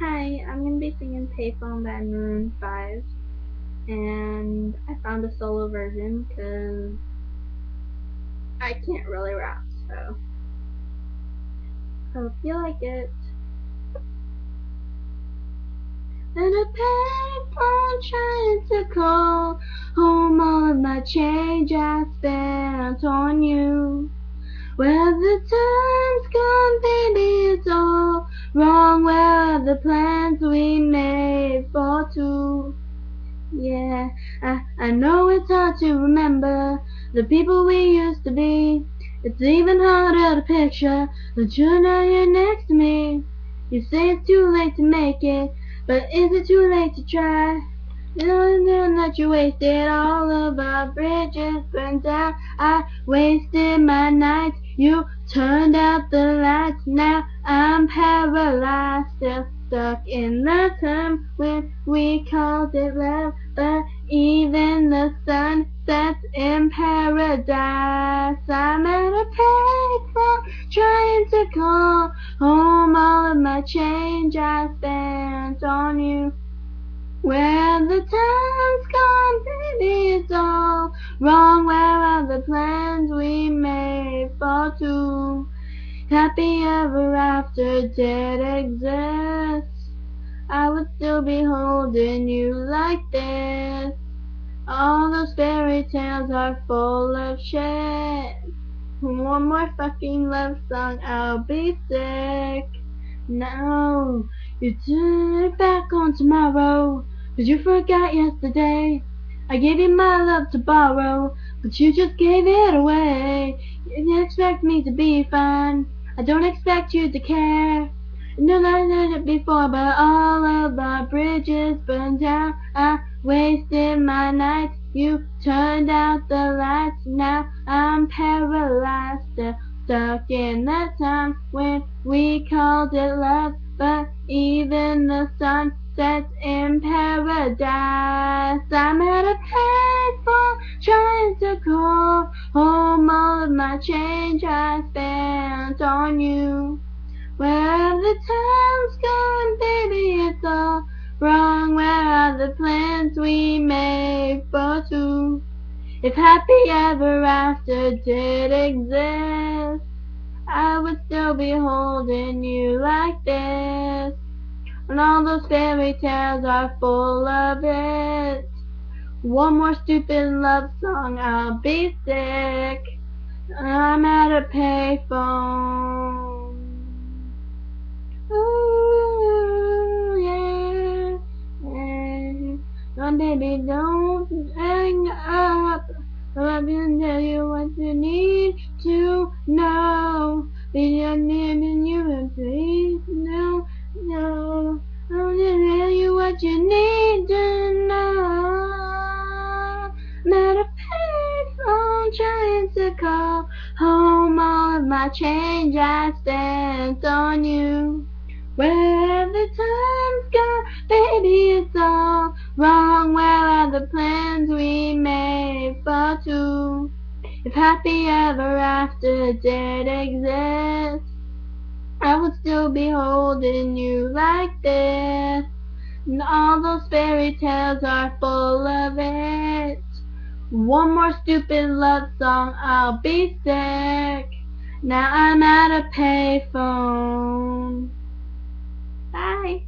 Hi, I'm going to be singing Payphone by Maroon 5, and I found a solo version because I can't really rap, so hope you like it. And a payphone trying to call home all of my change I spent on you. Well, the time's gone, baby, it's all wrong. Where are the plans we made for two? Yeah, I know it's hard to remember the people we used to be. It's even harder to picture that you're next to me. You say it's too late to make it, but is it too late to try? Knowing that you wasted all of our bridges burned down. I wasted my nights, you turned out the lights. Now I'm paralyzed, still stuck in the time when we called it love. But even the sun sets in paradise. I'm at a payphone trying to call home all of my change I spent on you. Where the time's gone, baby, it's all wrong. Where are the plans we made for two? Happy ever after did exist, I would still be holding you like this. All those fairy tales are full of shit. One more fucking love song, I'll be sick. No, you turn it back on tomorrow, 'cause you forgot yesterday. I gave you my love to borrow, but you just gave it away. You expect me to be fine, I don't expect you to care. No, I did it before, but all of our bridges burned down. I wasted my nights, you turned out the lights. Now I'm paralyzed, still stuck in that time when we called it love. But even the sun sets in paradise. I'm at a payphone trying to call home all of my change I spent on you. Where the time's gone, baby, it's all wrong. Where are the plans we made for two? If happy ever after did exist, I would still be holding you like this. And all those fairy tales are full of it. One more stupid love song, I'll be sick. I'm at a payphone. Ooh, yeah, yeah. Oh, baby, don't hang up. I can tell you what you need to know. Be your name and you and please no. I'll tell you what you need to know. Met a payphone trying to call home all of my change I spent on you. Where the time's gone, baby, it's all wrong. Where are the plans we made for two? If happy ever after did exist, I would still be holding you like this. And all those fairy tales are full of it. One more stupid love song, I'll be sick. Now I'm at a payphone. Bye.